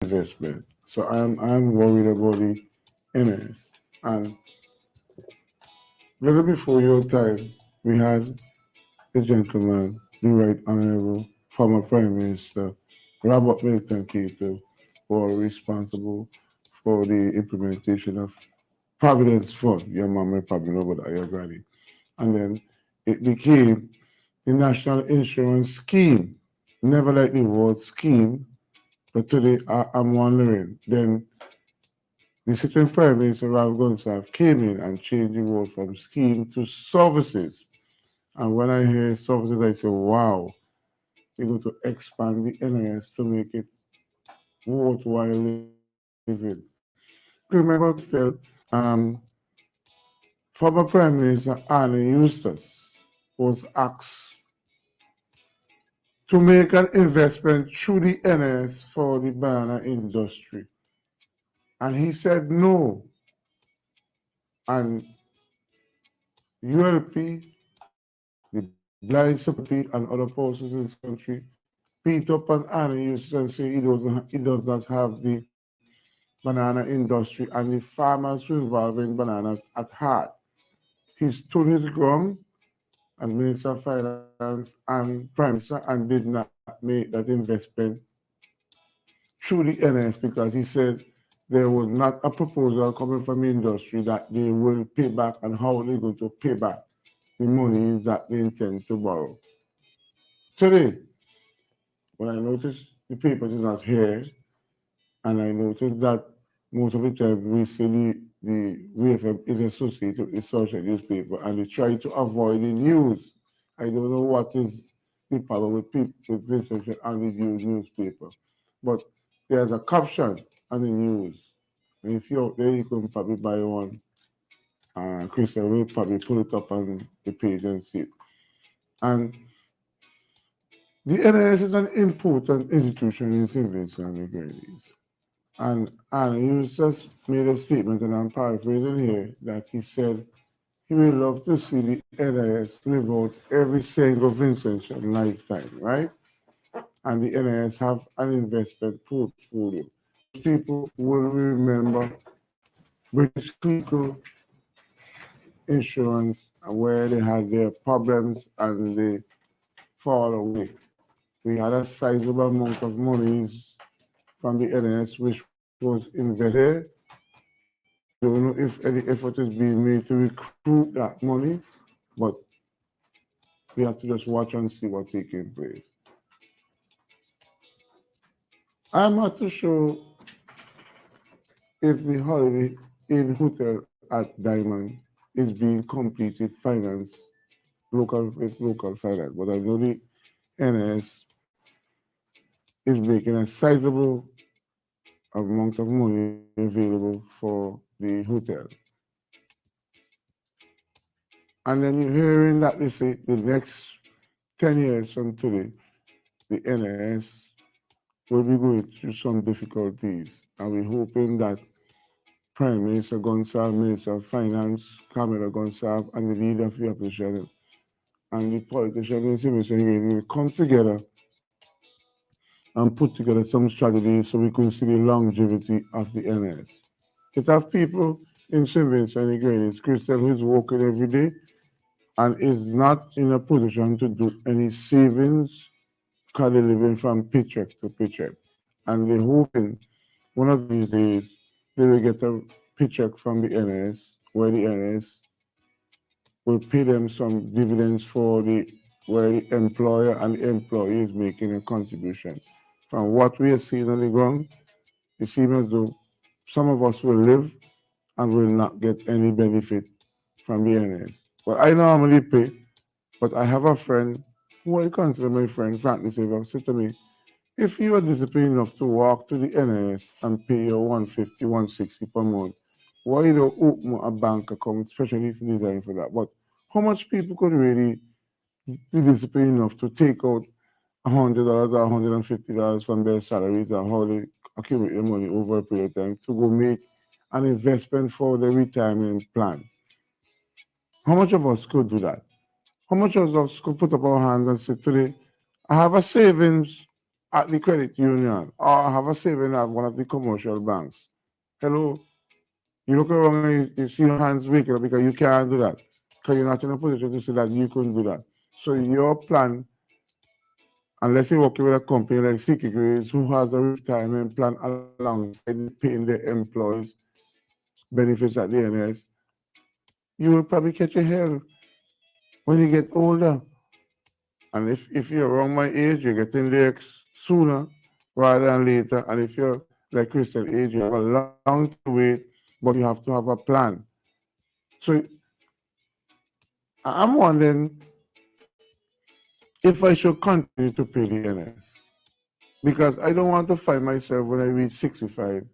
investment. So I'm worried about the NS. And little before your time, we had a gentleman, the Right Honorable former Prime Minister Robert Milton Keith, who are responsible for the implementation of Providence Fund. Your mom may probably know about that, your granny. And then it became the National Insurance Scheme. Never like the word scheme, but today I'm wondering. Then the sitting Prime Minister Ralph Gonsalves came in and changed the word from scheme to services. And when I hear services, I say, wow, they're going to expand the NIS to make it worthwhile living. Remember Christal, um, former Prime Minister Annie Eustace was asked to make an investment through the NS for the banana industry. And he said no. And ULP, the blind support and other forces in this country, beat up on Annie Eustace and say he does not have the banana industry and the farmers who involved in bananas at heart. He stood his ground as Minister of Finance and Prime Minister and did not make that investment through the NS because he said there was not a proposal coming from the industry that they will pay back and how they're going to pay back the money that they intend to borrow. Today, when I noticed the papers is not here, and I noticed that most of the time we see the WFM is associated with the social newspaper and they try to avoid the news. I don't know what is the problem with people with research on the newspaper. But there's a caption on the news. And if you're out there, you can probably buy one. Christian will probably put it up on the page and see it. And the NIS is an important institution in St. Vincent and the Grenadines. And he just made a statement, and I'm paraphrasing here, that he said he would love to see the NIS live out every single Vincentian lifetime, right? And the NIS have an investment portfolio. People will remember British Cleco Insurance, where they had their problems and they fall away. We had a sizable amount of monies from the NIS which was invested there. I don't know if any effort is being made to recruit that money, but we have to just watch and see what's taking place. I'm not too sure if the Holiday Inn Hotel at Diamond is being completely financed with local finance, but I know the NS is making a sizable amount of money available for the hotel. And then you're hearing that they say the next 10 years from today, the NS will be going through some difficulties. And we're hoping that Prime Minister Gonsalves, Minister of Finance, Kamala Gonsalves, and the leader of the opposition and the politicians in Civil will come together and put together some strategies so we can see the longevity of the NS. It have people in St. Vincent and the Grenadines, Christal, who's working every day and is not in a position to do any savings because they're living from paycheck to paycheck. And they're hoping one of these days they will get a paycheck from the NS where the NS will pay them some dividends for the where the employer and the employee is making a contribution. From what we are seeing on the ground, it seems as though some of us will live and will not get any benefit from the NS. Well, I normally pay, but I have a friend who I consider my friend, Franklin Silver, said to me, if you are disciplined enough to walk to the NS and pay your 150, 160 per month, why you don't open a bank account, especially if it's designed for that? But how much people could really be disciplined enough to take out $100 or $150 from their salaries and how they accumulate the money over a period of time to go make an investment for their retirement plan? How much of us could do that? How much of us could put up our hands and say, today, I have a savings at the credit union or have a saving at one of the commercial banks. Hello, you look around and you see your hands waking up because you can't do that. Because you're not in a position to say that you couldn't do that. So your plan, unless you're working with a company like Secret who has a retirement plan alongside paying their employees benefits at the NS, you will probably catch a hell when you get older. And if you're around my age, you're getting there sooner rather than later. And if you're like Christal age, you have a long time to wait, but you have to have a plan. So I'm wondering if I should continue to pay the NS. Because I don't want to find myself when I reach 65,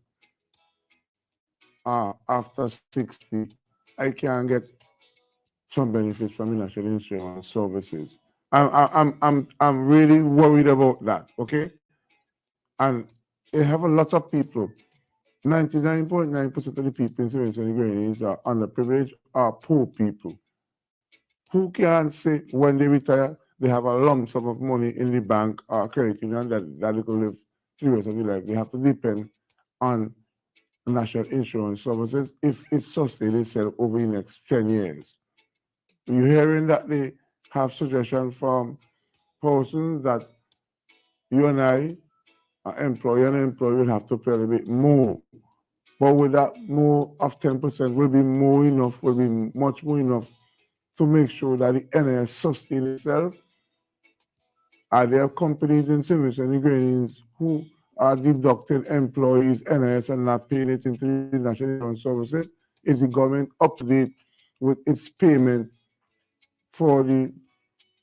after 60, I can't get some benefits from the national insurance services. I'm really worried about that, okay? And I have a lot of people, 99.9% of the people in Sierra Leone are underprivileged or poor people who can say when they retire, they have a lump sum of money in the bank or credit union that they can live 3 years of their life. They have to depend on national insurance services if it sustains itself over the next 10 years. You're hearing that they have suggestions from persons that you and I, employer and employee, will have to pay a little bit more. But with that more of 10% will be more enough, will be much more enough to make sure that the NS sustains itself. Are there companies in Simmons and Grains who are deducting employees' NS and not paying it into the National Insurance Services? Is the government up to date with its payment for the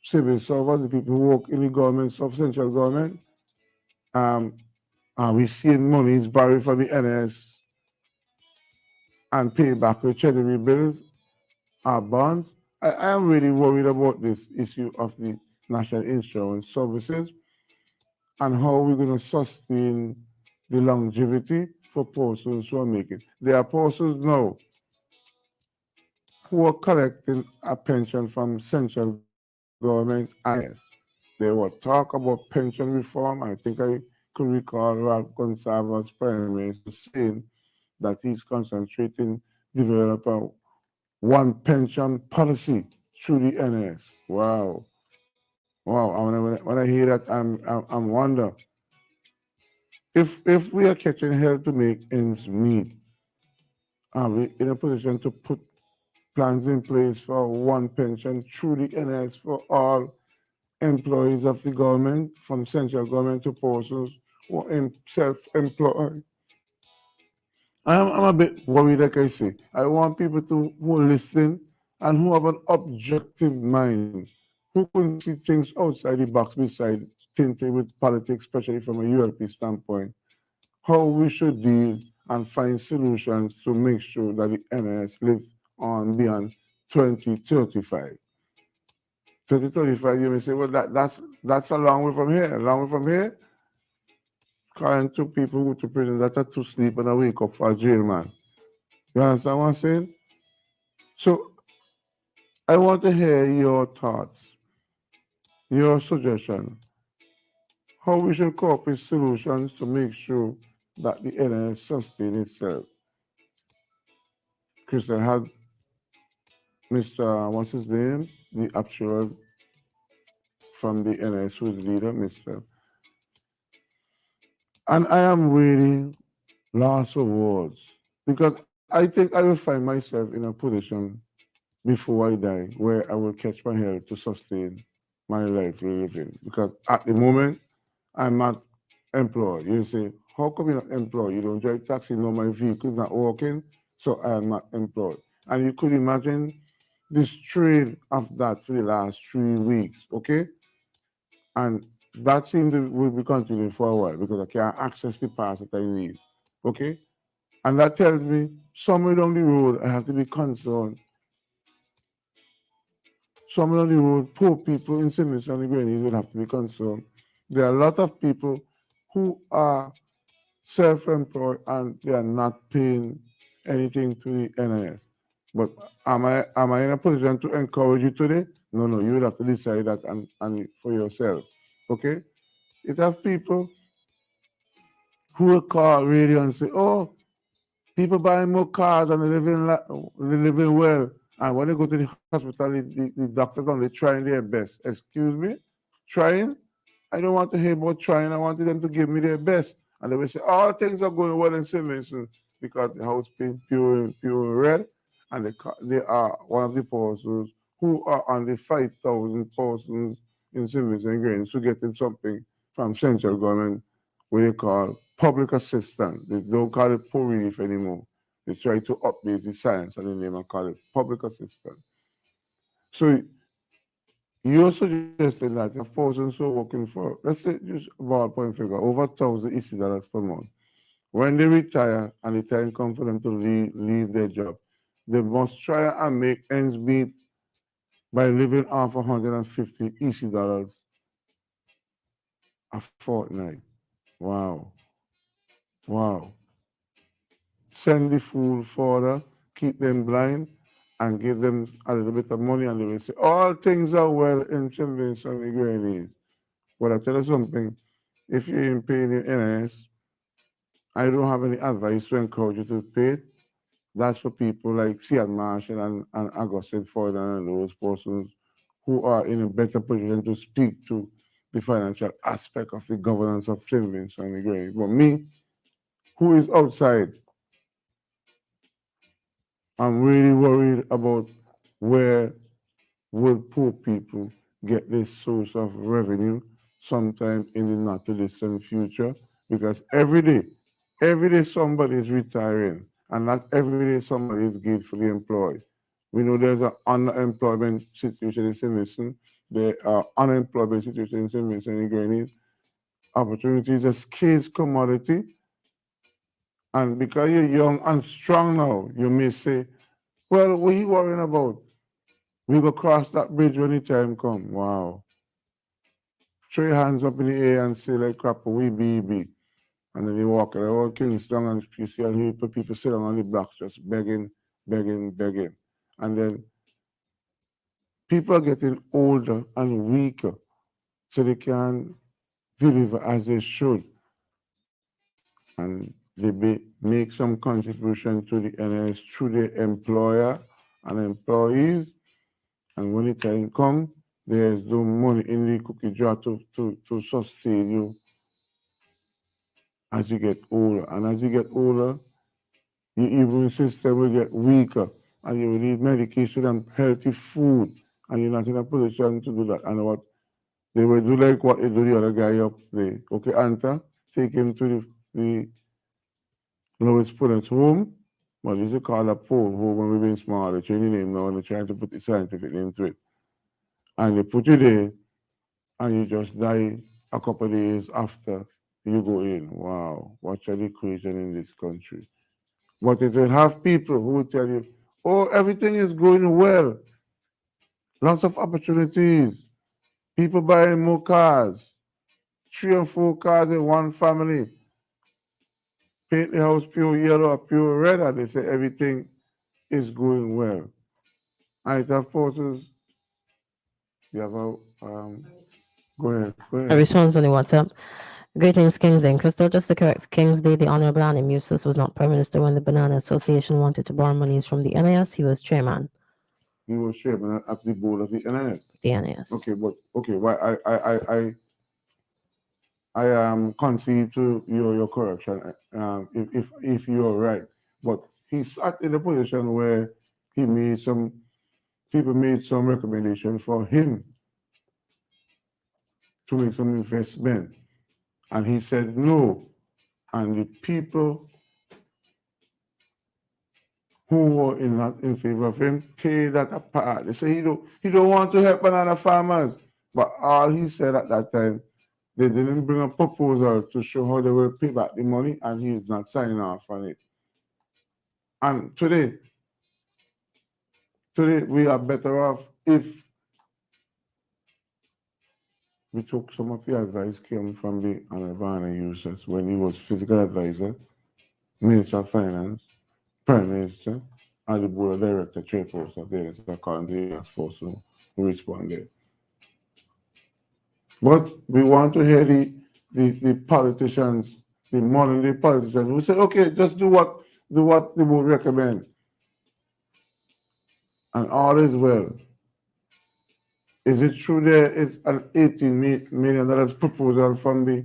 civil servants, the people who work in the government, of central government? Um, are we seeing monies borrowed from the NS and pay back with treasury bills or bonds? I am really worried about this issue of the national insurance services and how we're going to sustain the longevity for persons who are making. There are persons now who are collecting a pension from central government and NS. They will talk about pension reform. I think I could recall Ralph Gonsalves, Prime Minister, saying that he's concentrating develop a one pension policy through the NS. Wow. Wow. When I hear that, I'm wonder if we are catching hell to make ends meet, are we in a position to put plans in place for one pension through the NS for all employees of the government, from central government to persons who are self-employed? I'm a bit worried, like I say. I want people to who are listening and who have an objective mind, who can see things outside the box beside tinted with politics, especially from a ULP standpoint, how we should deal and find solutions to make sure that the NS lives on beyond 2035. 2035, you may say, well, that's a long way from here. A long way from here, calling two people who to prison that are to sleep and I wake up for a jail, man. You understand what I'm saying? So I want to hear your thoughts, your suggestion, how we should come up with solutions to make sure that the NS sustain itself. Christian had Mr. What's his name? The actual from the NS who's leader, Mr. And I am really lost for words because I think I will find myself in a position before I die where I will catch my health to sustain my life living. Because at the moment, I'm not employed. You say, how come you're not employed? You don't drive taxi, no, my vehicle's not working, so I am not employed. And you could imagine the strain of that for the last 3 weeks, okay? And that seems to will be continuing for a while because I can't access the parts that I need, okay? And that tells me somewhere down the road, I have to be concerned. Somewhere down the road, poor people in Simmons and the Grannies will have to be concerned. There are a lot of people who are self-employed and they are not paying anything to the NIS. But am I in a position to encourage you today? No, you will have to decide that and for yourself. Okay? It have people who will call radio and say, "Oh, people buying more cars and they living well." And when they go to the hospital, the doctors only trying their best. Excuse me, trying? I don't want to hear about trying. I wanted them to give me their best. And they will say, all things are going well in St. Vincent because the house paint pure and red. And they are one of the persons who are on the 5,000 persons in St. Vincent Grange who getting something from central government what they call public assistance. They don't call it poor relief anymore. They try to update the science and the name and call it public assistance. So you're suggesting that if persons who are working for, let's say just about point figure, over $1,000 per month, when they retire and the time comes for them to leave their job, they must try and make ends meet by living off $150 a fortnight. Wow. Wow. Send the food further, keep them blind, and give them a little bit of money, and they will say, all things are well in St. Vincent and the Grenadines. But I tell you something, if you're in paying your NIS, I don't have any advice to encourage you to pay it. That's for people like Sean Marshall and Augustine Ford and those persons who are in a better position to speak to the financial aspect of the governance of St. Vincent and the Grenadines. But me, who is outside, I'm really worried about where would poor people get this source of revenue sometime in the not too distant future, because every day somebody is retiring, and not every day somebody is gainfully employed. We know there's an unemployment situation in St. Vincent. There are unemployment situation in St. Vincent and Grenadines. Opportunities are scarce commodity, and because you're young and strong now, you may say, well, what are you worrying about? We go cross that bridge when the time come. Wow. Throw your hands up in the air and say like crap, we be. And then you walk around Kingston and you see all the people sitting on the blocks just begging. And then people are getting older and weaker so they can deliver as they should. And make some contribution to the NS through their employer and employees. And when the time comes, there's no money in the cookie jar to sustain you as you get older. And as you get older, your immune system will get weaker and you will need medication and healthy food. And you're not in a position to do that. And what they will do like what they do the other guy up there. Okay, Anta, take him to the lowest point home. Well, this is called a pole home when we've been small. They change the name now and they're trying to put the scientific name to it. And they put you there and you just die a couple of days after you go in. Wow, what's the equation in this country? But it will have people who will tell you, oh, everything is going well. Lots of opportunities. People buying more cars, 3 and 4 cars in one family. Paint the house pure yellow or pure red, and they say everything is going well. And it have forces. You have a, go A ahead. response on the WhatsApp. Greetings, Kingsley and Crystal. Just to correct Kingsley, the Honorable Annie Musis was not Prime Minister when the Banana Association wanted to borrow monies from the NIS. He was chairman. He was chairman of the board of the NIS. The NIS. Okay, but okay, why I concede to your correction if you're right. But he sat in a position where he made some people made some recommendation for him to make some investment. And he said no. And the people who were in favor of him tear that apart. They say he don't want to help banana farmers. But all he said at that time, they didn't bring a proposal to show how they will pay back the money, and he is not signing off on it. And today we are better off if we took some of the advice came from the Honorable users when he was physical advisor, Minister of Finance, Prime Minister, and the Board of Director chairperson of the according to the last person who responded. But we want to hear the politicians, the modern day politicians, who said, okay, just do what the board recommend, and all is well. Is it true there is an $18 million proposal from the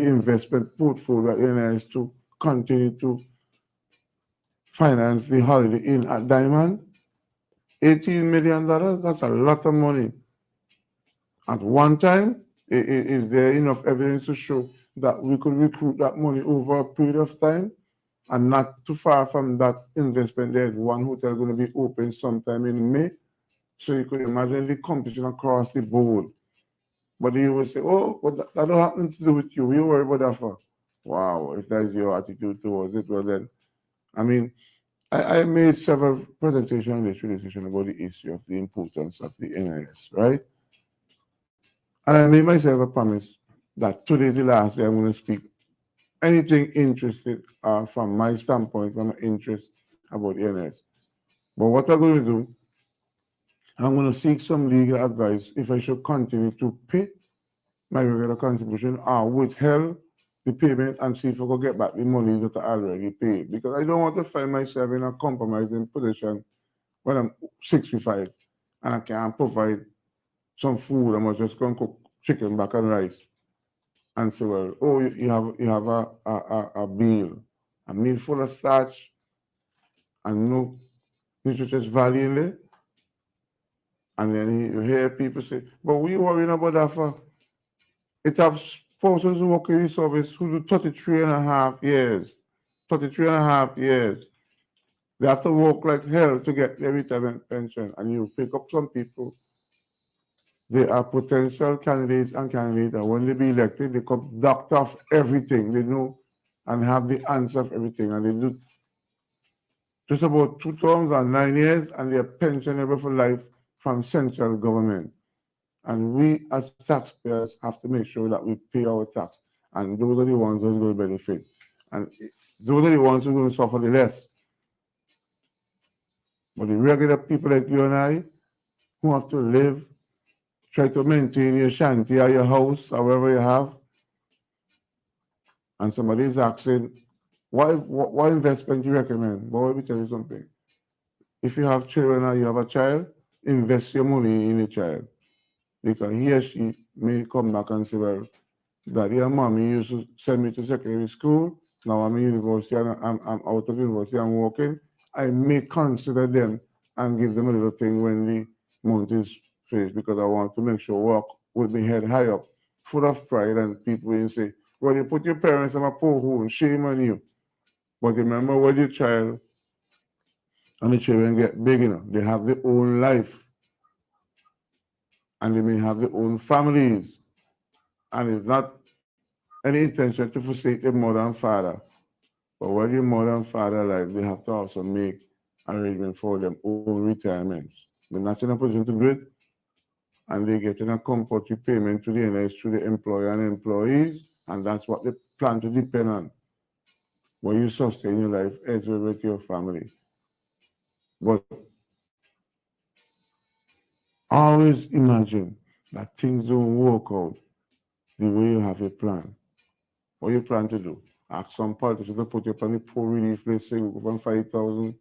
investment portfolio at NIS to continue to finance the Holiday Inn at Diamond? $18 million, that's a lot of money. At one time, is there enough evidence to show that we could recruit that money over a period of time? And not too far from that investment, there's one hotel going to be open sometime in May. So you could imagine the competition across the board. But you will say, oh, but that don't have nothing to do with you. You worry about that for. Wow, if that's your attitude towards it, well then, I mean, I made several presentations in this radio station about the issue of the importance of the NIS, right? And I made myself a promise that today is the last day I'm going to speak anything interested from my standpoint, from my interest about the NIS. But what I'm going to do, I'm going to seek some legal advice if I should continue to pay my regular contribution or withhold the payment and see if I can get back the money that I already paid. Because I don't want to find myself in a compromising position when I'm 65 and I can't provide some food. I'm just going to cook chicken, back and rice. And say, well, oh, you have a meal full of starch and no nutritious value in it. And then you hear people say, but we worrying about that for. It have persons who work in the service who do 33 and a half years. 33 and a half years. They have to work like hell to get their retirement pension. And you pick up some people, they are potential candidates, and when they be elected, they come doctor of everything. They know and have the answer of everything. And they do just about 2 terms and 9 years, and they're pensionable for life from central government. And we as taxpayers have to make sure that we pay our tax. And those are the ones who are going to benefit. And those are the ones who are going to suffer the less. But the regular people like you and I, who have to live, try to maintain your shanty or your house or wherever you have, and somebody is asking, what investment do you recommend? But let me tell you something. If you have children or you have a child, invest your money in a child. Because he or she may come back and say, well, Daddy and Mommy used to send me to secondary school. Now I'm in university and I'm out of university, I'm working. I may consider them and give them a little thing when the month is finished because I want to make sure I walk with my head high up, full of pride, and people will say, well, you put your parents in a poor home, shame on you. But remember when your child and the children get big enough, they have their own life. And they may have their own families. And it's not any intention to forsake their mother and father. But when your mother and father alive, they have to also make arrangements for their own retirements. They're not in a position to do it, and they get in a compulsory payment to the NS through the employer and employees, and that's what they plan to depend on. When you sustain your life as well with your family. But always imagine that things don't work out the way you have a plan. What you plan to do? Ask some politicians to put you on the poor relief list, say go from 5,000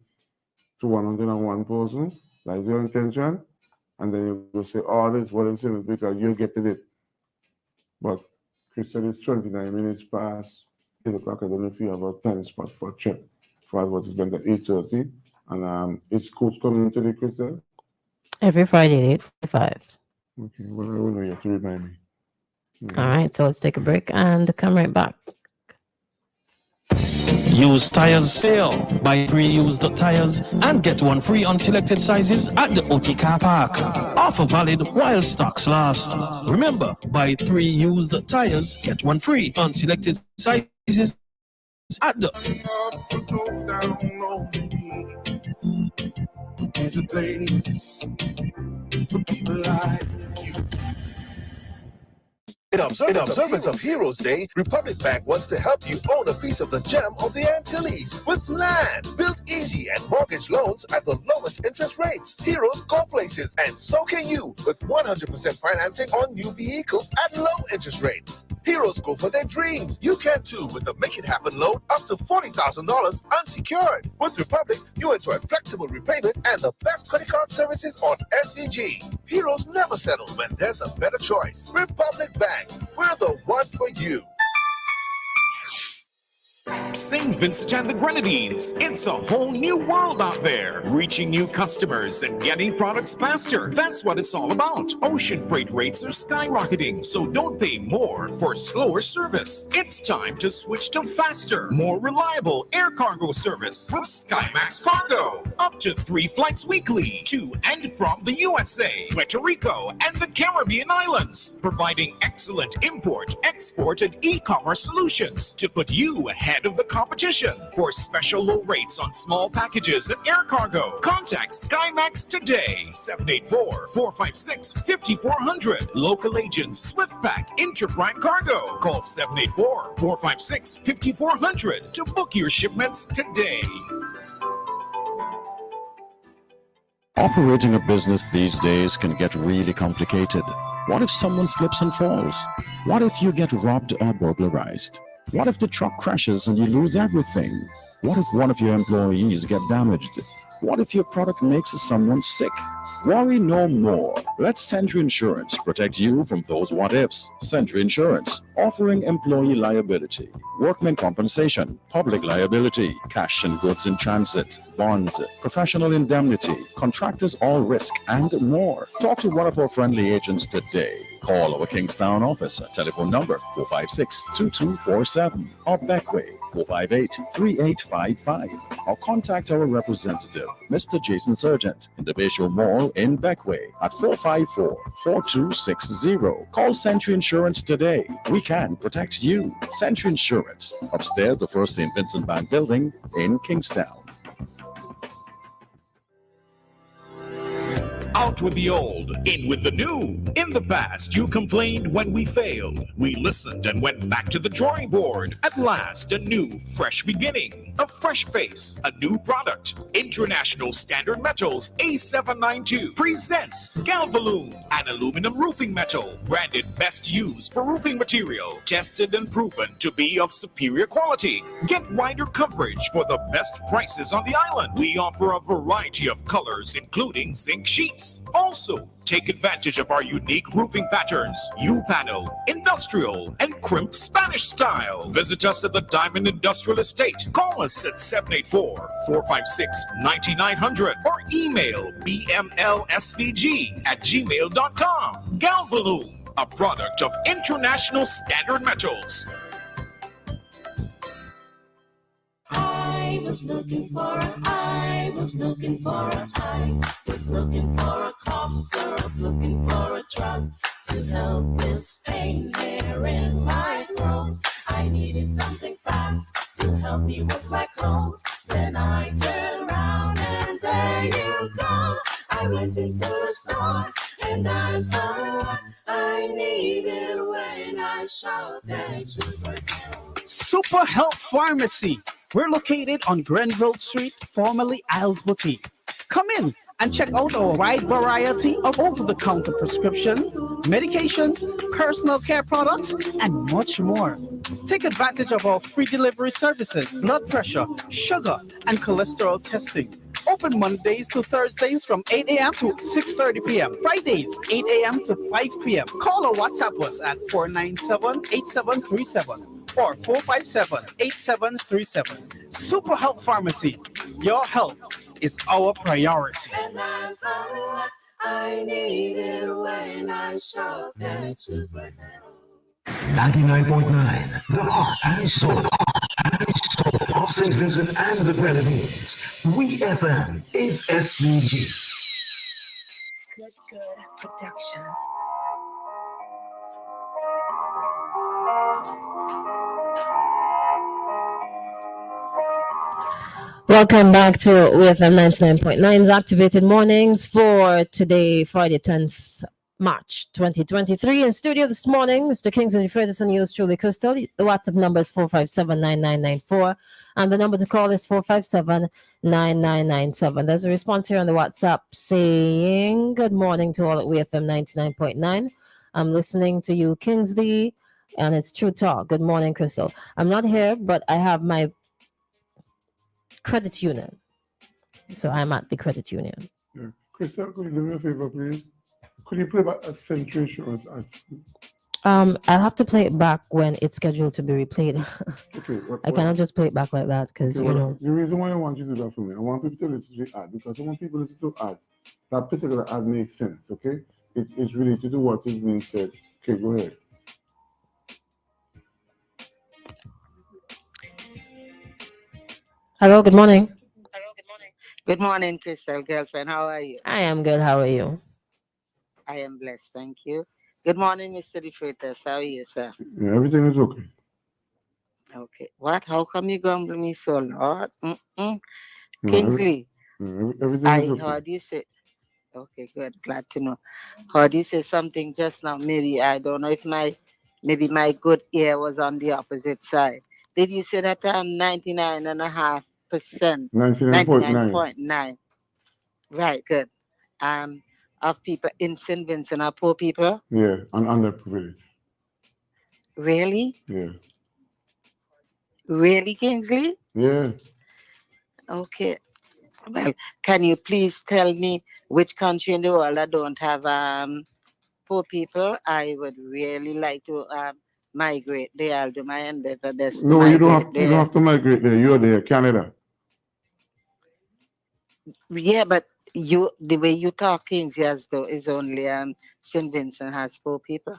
to 101,000. That's your intention. And then you will say, oh, that's what I'm saying because you're getting it. But Christal, it's 29 minutes past 8 o'clock. I don't know if you have a time spot for a check for what is done at 8:30. And it's coach coming today, Christal? Every Friday at 8:45. Okay, well, I will know you have to remind me. All right, so let's take a break and come right back. Used tires sale. Buy 3 used tires and get 1 free on selected sizes at the OT car park. Offer valid while stocks last. Remember, buy 3 used tires, get 1 free on selected sizes at the. There's a place for people like you. In observance of Heroes Day, Republic Bank wants to help you own a piece of the gem of the Antilles with land. Built easy and mortgage loans at the lowest interest rates. Heroes go places, and so can you with 100% financing on new vehicles at low interest rates. Heroes go for their dreams. You can too with the Make It Happen loan up to $40,000 unsecured. With Republic, you enjoy flexible repayment and the best credit card services on SVG. Heroes never settle when there's a better choice. Republic Bank. We're the one for you. St. Vincent and the Grenadines. It's a whole new world out there. Reaching new customers and getting products faster. That's what it's all about. Ocean freight rates are skyrocketing, so don't pay more for slower service. It's time to switch to faster, more reliable air cargo service with SkyMax Cargo. Up to 3 flights weekly to and from the USA, Puerto Rico, and the Caribbean islands. Providing excellent import, export, and e-commerce solutions to put you ahead of the competition. For special low rates on small packages and air cargo, contact SkyMax today. 784-456-5400. Local agents SwiftPack Interprime Cargo. Call 784-456-5400 to book your shipments today. Operating a business these days can get really complicated. What if someone slips and falls? What if you get robbed or burglarized? What if the truck crashes and you lose everything? What if one of your employees get damaged? What if your product makes someone sick? Worry no more. Let Century Insurance protect you from those what ifs. Century Insurance, offering employee liability, workmen compensation, public liability, cash and goods in transit, bonds, professional indemnity, contractors all risk, and more. Talk to one of our friendly agents today. Call our Kingstown office. Telephone number 456-2247 or Beckway 458-3855, or contact our representative, Mr. Jason Sargent, in the Bayshore Mall in Beckway at 454-4260. Call Century Insurance today. We can protect you. Century Insurance, upstairs the First St. Vincent Bank building in Kingstown. Out with the old, in with the new. In the past, you complained when we failed. We listened and went back to the drawing board. At last, a new, fresh beginning. A fresh face, a new product. International Standard Metals A792 presents Galvaloon, an aluminum roofing metal, branded best used for roofing material, tested and proven to be of superior quality. Get wider coverage for the best prices on the island. We offer a variety of colors, including zinc sheets. Also, take advantage of our unique roofing patterns, U-panel, industrial, and crimp Spanish style. Visit us at the Diamond Industrial Estate. Call us at 784-456-9900 or email bmlsvg@gmail.com. Galvaloon, a product of International Standard Metals. I was looking for a cough syrup, looking for a drug to help this pain here in my throat. I needed something fast to help me with my cold. Then I turned around and there you go. I went into the store and I found what I needed when I shouted superhero. Super Health Pharmacy. We're located on Grenville Street, formerly Isles Boutique. Come in and check out our wide variety of over-the-counter prescriptions, medications, personal care products, and much more. Take advantage of our free delivery services, blood pressure, sugar, and cholesterol testing. Open Mondays to Thursdays from 8 a.m. to 6:30 p.m. Fridays, 8 a.m. to 5 p.m. Call or WhatsApp us at 497-8737 or 457-8737. Super Health Pharmacy. Your health is our priority. And I found what I needed when I shouted superhero. 99.9, the heart and soul of St. Vincent and the Grenadines. We FM is SVG. Good production. Welcome back to WFM 99.9's Activated Mornings for today, Friday, 10th March 2023. In studio this morning, Mr. Kingsley Ferguson, yours truly, Christal. The WhatsApp number is 457-9994, and the number to call is 457-9997. There's a response here on the WhatsApp saying, good morning to all at WFM 99.9. I'm listening to you, Kingsley, and it's True Talk. Good morning, Christal. I'm not here, but I have my credit union. So I'm at the credit union. Yeah. Christal, could you do me a favor, please? Could you play back a Century Insurance ad? I'll have to play it back when it's scheduled to be replayed. Okay. I cannot just play it back like that because, okay, you well, know. the reason why I want you to do that for me, I want people to listen to the ad because I want people to listen to ad. That particular ad makes sense, okay? It's related to what is being said. Okay, go ahead. Hello, good morning. Good morning, Christal, girlfriend. How are you? I am good. How are you? I am blessed, thank you. Good morning, Mr. DeFreitas. How are you, sir? Yeah, everything is okay. Okay. What? How come you grumble me so, Lord? No, Kingsley, everything I is okay. heard you say. Okay, good. Glad to know. Heard you say something just now. Maybe I don't know if maybe my good ear was on the opposite side. Did you say that 99.5%, 99.9. 99.9? Right, good. Um, of people in St. Vincent are poor people. Yeah, and underprivileged. Really? Yeah. Really, Kingsley? Yeah. Okay. Well, can you please tell me which country in the world that don't have poor people? I would really like to migrate there. I'll do my endeavor best to No, you don't migrate have there. you don't have to migrate there. You're there, Canada. Yeah, but the way you talk, Kingsley, as though is only St. Vincent has poor people.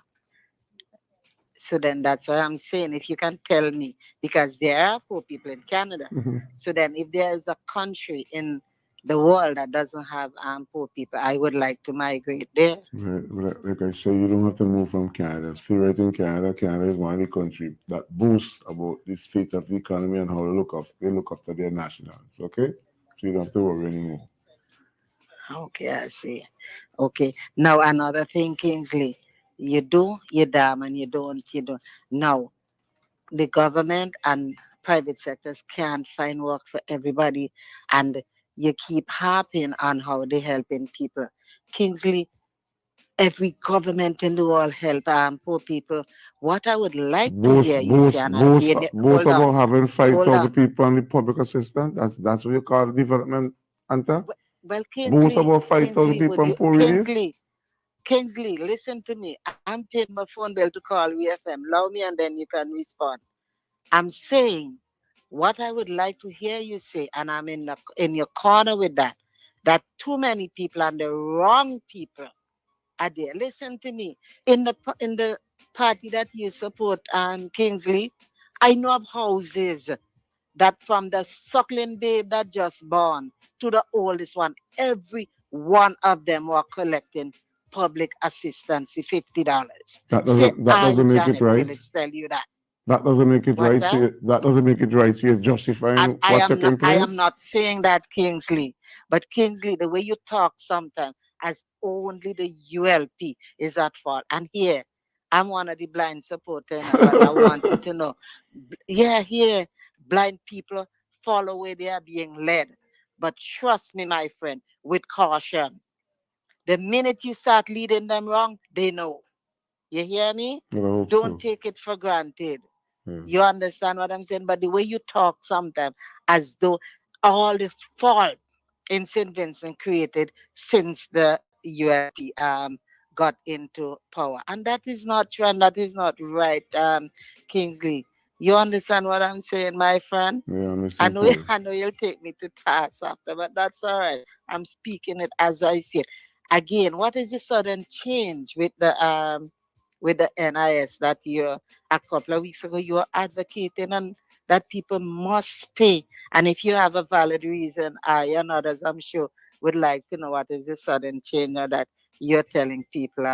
So then that's what I'm saying. If you can tell me, because there are poor people in Canada. So then if there is a country in the world that doesn't have poor people, I would like to migrate there. Right, like I say, you don't have to move from Canada. Stay right in Canada. Canada is one of the countries that boasts about the state of the economy and how they look after their nationals. Okay? So you don't have to worry anymore. Okay, I see. Okay. Now another thing, Kingsley. You do, you damn, and you don't, you don't. Now, the government and private sectors can't find work for everybody, and you keep harping on how they helping people. Kingsley, every government in the world help poor people. What I would like to hear you say, and I'll be in it. Boast Hold on, about having hold 5,000 on. people on the public assistance. That's what you call development, Anta? Well, Boast Kingsley, about 5,000 Kingsley, would people on you, poor relief. Kingsley, listen to me. I'm paying my phone bill to call VFM. Allow me, and then you can respond. I'm saying what I would like to hear you say, and I'm in your corner with that. That too many people and the wrong people are there. Listen to me. In the party that you support, Kingsley, I know of houses that from the suckling babe that just born to the oldest one, every one of them were collecting public assistance, $50. That Say, doesn't make it Janet right. Willis tell you that. That doesn't make it What's right. that? That doesn't make it right. So you're justifying what's taking I place. am not saying that, Kingsley. But Kingsley, the way you talk sometimes as only the ULP is at fault. And here, I'm one of the blind supporters, but I want you to know. Yeah, here, blind people follow where they are being led. But trust me, my friend, with caution. The minute you start leading them wrong, they know. You hear me? I hope Don't so. take it for granted. Yeah. You understand what I'm saying? But the way you talk sometimes as though all the fault in St. Vincent created since the ULP got into power. And that is not true and that is not right, Kingsley. You understand what I'm saying, my friend? Yeah, I I understand. know I know you'll take me to task after, but that's all right. I'm speaking it as I see it. Again, what is the sudden change with the NIS that you a couple of weeks ago you were advocating and that people must pay. And if you have a valid reason, I and others I'm sure would like to know what is the sudden change or that you're telling people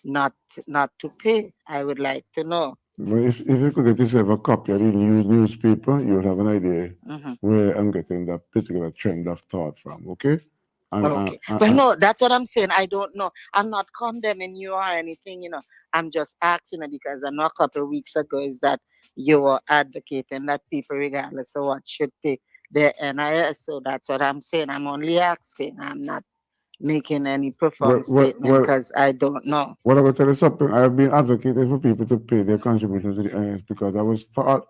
not not to pay. I would like to know. But if you could get yourself a copy of the newspaper, you would have an idea Hmm. where I'm getting that particular trend of thought from. Okay? Okay. Well, no, that's what I'm saying. I don't know. I'm not condemning you or anything, I'm just asking it because I know a couple of weeks ago is that you were advocating that people, regardless of what, should pay their NIS. So that's what I'm saying. I'm only asking. I'm not making any profound statement because I don't know. Well, I'm going to tell you something. I've been advocating for people to pay their contributions to the NIS because I was taught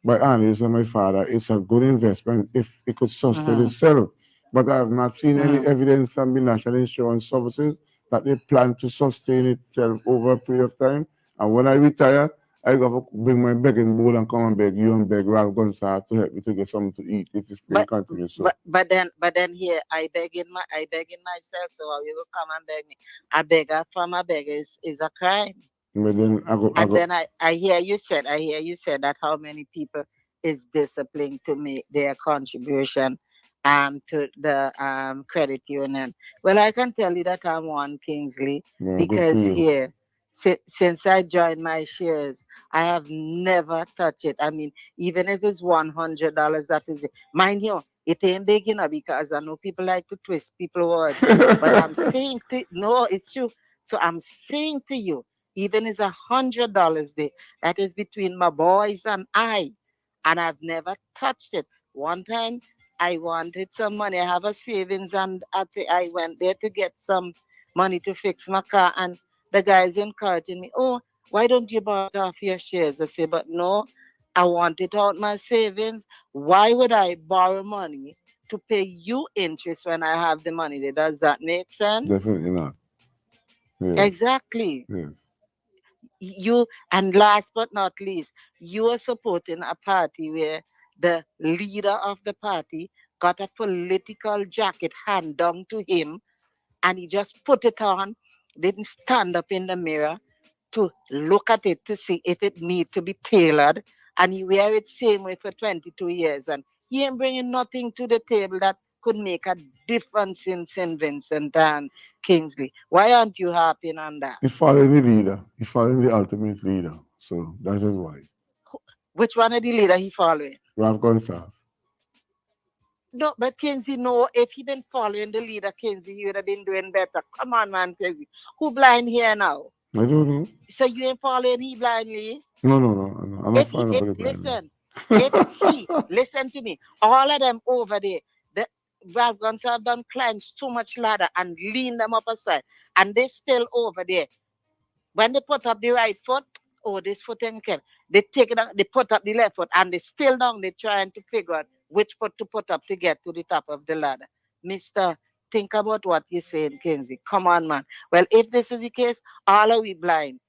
by analysts and my father it's a good investment if it could sustain itself. But I have not seen any evidence from the National Insurance Services that they plan to sustain itself over a period of time. And when I retire, I got to bring my begging bowl and come and beg you and beg Ralph Gonsalves to help me to get something to eat if this thing continues. So. But then here I begging myself, so you will come and beg me. A beggar from a beggar is a crime. But then Then I hear you said that how many people is disciplined to make their contribution to the credit union. Well, I can tell you that I'm one, Kingsley, because here since I joined my shares, I have never touched it. I mean, even if it's $100, that is it. Mind you, it ain't big enough because I know people like to twist people words. But I'm saying no, it's true. So I'm saying to you, even it's $100 there, that is between my boys and I've never touched it. One time I wanted some money. I have a savings, and I went there to get some money to fix my car, and the guy's encouraging me, oh, why don't you buy it off your shares? I say, but no, I want it out my savings. Why would I borrow money to pay you interest when I have the money there? Does that make sense? Definitely not. Yes. Exactly. Yes. You, and last but not least, you are supporting a party where the leader of the party got a political jacket hand down to him, and he just put it on, didn't stand up in the mirror to look at it to see if it need to be tailored, and he wear it same way for 22 years, and he ain't bringing nothing to the table that could make a difference in St. Vincent and Kingsley. Why aren't you happy on that? He following the leader. He following the ultimate leader. So that is why. Which one of the leader he following? Ralph Gonsalves. No, but Kinsey, no, if he been following the leader, Kinsey, he would have been doing better. Come on, man, Kinsey. Who blind here now? I don't know. So you ain't following he blindly? No. I'm not following nobody Listen, blindly. if he, listen to me, all of them over there, the Ralph Gonsalves done climbed so much ladder and lean them up aside, and they still over there. When they put up the right foot, oh, this foot ain't kept. They take it out, they put up the left foot, and they still down. They're trying to figure out which foot to put up to get to the top of the ladder. Mister, think about what you're saying, Kinsey. Come on, man. Well, if this is the case, all are we blind?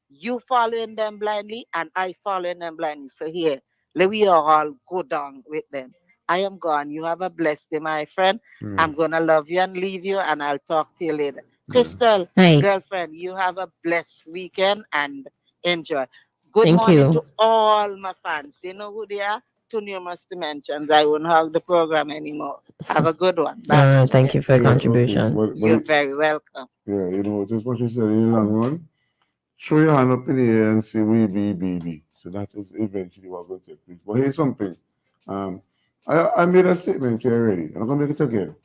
You following them blindly, and I following them blindly. So here, let we all go down with them. I am gone. You have a blessed day, my friend. Yes. I'm gonna love you and leave you, and I'll talk to you later. Christal, Hey. girlfriend, you have a blessed weekend and enjoy. Good Thank morning you. to all my fans. You know who they are? Too numerous to mention. I won't hug the program anymore. Have a good one. Bye. Thank you for your contribution. Okay. You're very welcome. Yeah, just what you said in the long run. Show your hand up in the air and say we be baby. So that is eventually what will take place. But here's something. I made a statement here already, and I'm gonna make it again.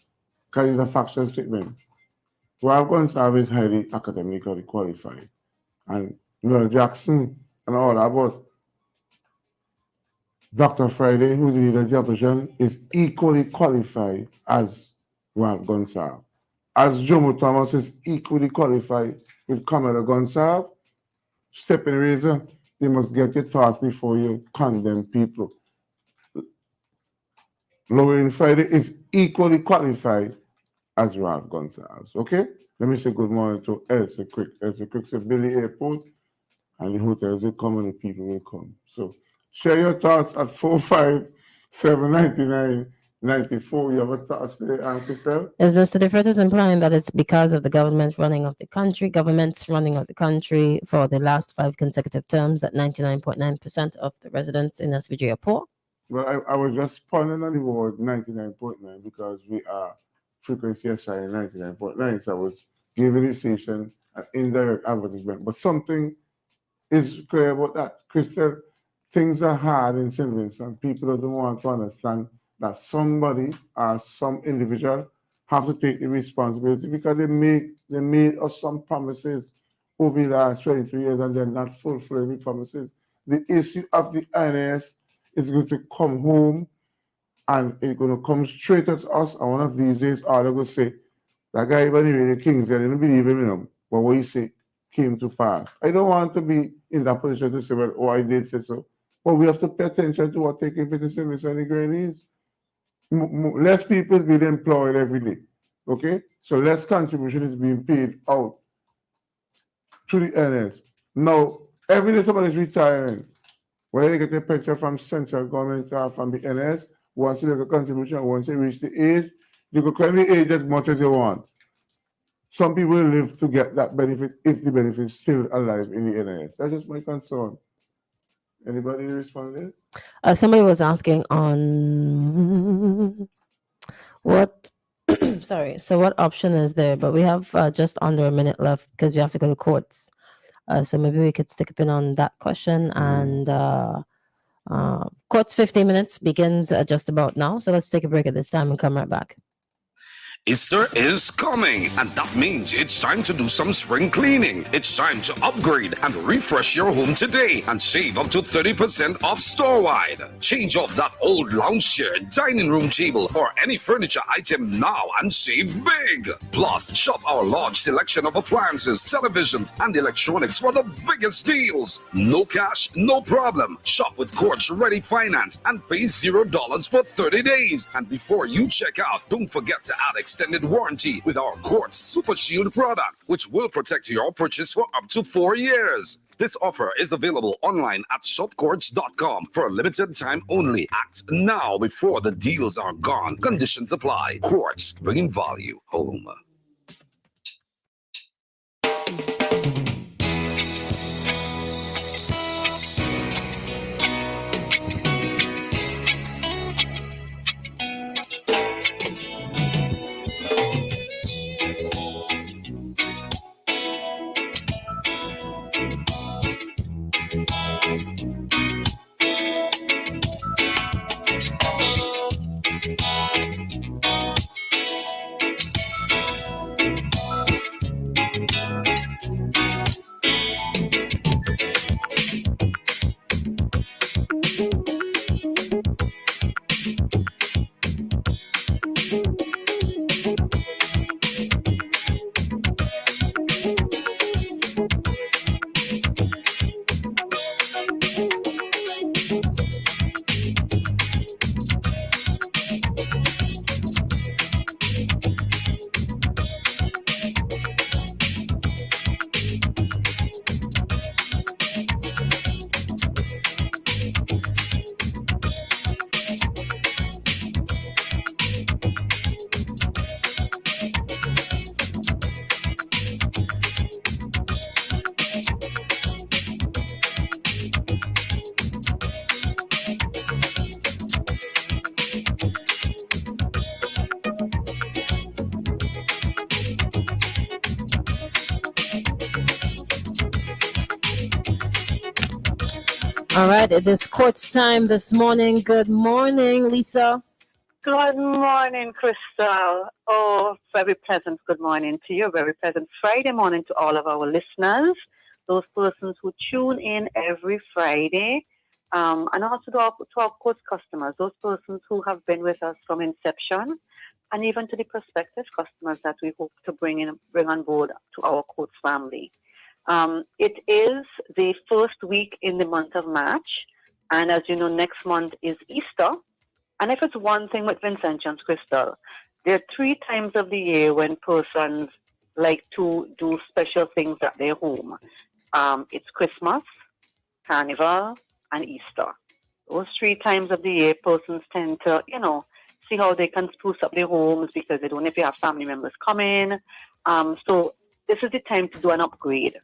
Because it's a factual statement. Ralph Gonsalves is highly academically qualified. And Jackson and all that, but Dr. Friday, who leads the opposition, is equally qualified as Ralph Gonsalves. As Jomo Thomas is equally qualified with Kamala Gonsalves, stepping razor, you must get your thoughts before you condemn people. Lorraine Friday is equally qualified as Ralph Gonsalves. Okay? Let me say good morning to Elsa Quick. Elsa Quick said Billy Airport, and the hotels will come and the people will come. So share your thoughts at 4579994. You have a thought there, Christal? As Mr. DeFred is implying that it's because of the government's running of the country for the last 5 consecutive terms that 99.9% of the residents in SVJ are poor. Well, I was just pondering on the word 99.9 because we are frequency SI 99.9. So I was giving the station an indirect advertisement. But something is clear about that. Christal, things are hard in St. Vincent. People don't want to understand that somebody or some individual have to take the responsibility because they made us some promises over the last 22 years and they're not fulfilling the promises. The issue of the INS is going to come home and it's going to come straight at us. And one of these days, all they're going to say, that guy by the Radio Kingsley, I didn't believe him, but what he said came to pass. I don't want to be in that position to say, well, oh, I did say so. But we have to pay attention to what taking place in the grannies. Less people is being employed every day. Okay? So less contribution is being paid out to the NS. Now, every day somebody's retiring, whether they get a pension from central government or from the NS, once you make a contribution, once you reach the age, you can claim the age as much as you want. Some people live to get that benefit if the benefit is still alive in the NS. That's just my concern. Anybody responded? Somebody was asking on what sorry, so what option is there? But we have just under a minute left because you have to go to courts. So maybe we could stick a pin on that question. And courts 15 minutes begins just about now. So let's take a break at this time and come right back. Easter is coming, and that means it's time to do some spring cleaning. It's time to upgrade and refresh your home today and save up to 30% off store-wide. Change off that old lounge chair, dining room table, or any furniture item now and save big. Plus, shop our large selection of appliances, televisions, and electronics for the biggest deals. No cash, no problem. Shop with Quartz Ready Finance and pay $0 for 30 days. And before you check out, don't forget to add extended warranty with our Quartz Super Shield product, which will protect your purchase for up to 4 years. This offer is available online at shopquartz.com for a limited time only. Act now before the deals are gone. Conditions apply. Quartz, bringing value home. All right, it is courts time this morning. Good morning, Lisa. Good morning, Christal. Oh, very pleasant good morning to you. Very pleasant Friday morning to all of our listeners, those persons who tune in every Friday, and also to our courts customers, those persons who have been with us from inception, and even to the prospective customers that we hope to bring on board to our courts family. It is the first week in the month of March, and as you know, next month is Easter. And if it's one thing with Vincentians, Christal, there are 3 times of the year when persons like to do special things at their home. It's Christmas, Carnival, and Easter. Those 3 times of the year, persons tend to, see how they can spruce up their homes because they don't know if you have family members coming. So this is the time to do an upgrade.